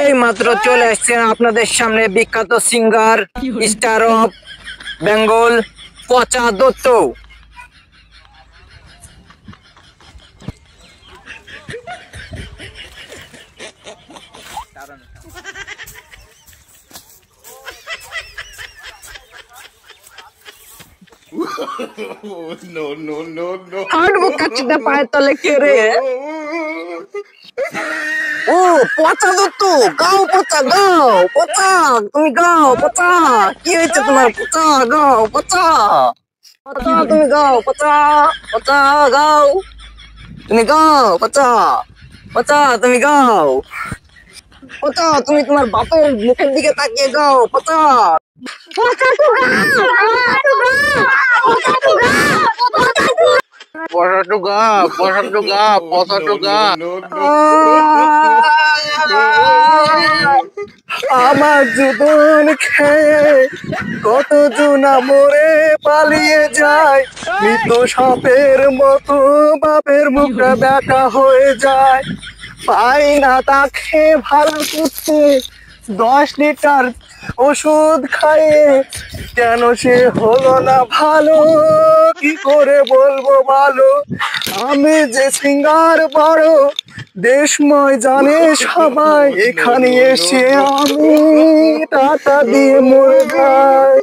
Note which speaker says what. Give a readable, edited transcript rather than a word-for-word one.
Speaker 1: এই মাত্র চলে আসছেন আপনাদের সামনে বিখ্যাত সিঙ্গার স্টার অফ বেঙ্গল পচা Dutta.
Speaker 2: No, no, no, no.
Speaker 1: হাঁটবো কাচ্চিটা পায়ের তলে কে রে? ও পচা দত্ত, গাও পচা, গাও পচা, তুমি গাও পচা। কি হয়েছে তোমার? পচা গাও পচা, পচা তুমি গাও পচা, পচা গাও তুমি গাও পচা, পচা তুমি গাও পচা, তুমি তোমার বাপের মুখের দিকে তাকিয়ে গাও পচা। পচা টুকা, পচা টুকা, পচা টুকা।
Speaker 2: No, no,
Speaker 1: আমার জীবন খেয়ে কত জনা মরে পালিয়ে যায়, মৃত সাপের মতো বাপের মুখটা দেখা হয়ে যায়। পাই না তাকে ভালো করতে, 10 লিটার ওষুধ খাইয়ে কেন সে হলো না ভালো, কি করে বলবো ভালো। আমি যে সিঙ্গার বড় দেশময় জানে সবাই, এখানে এসে আমি টাটা দিয়ে মরে যাই।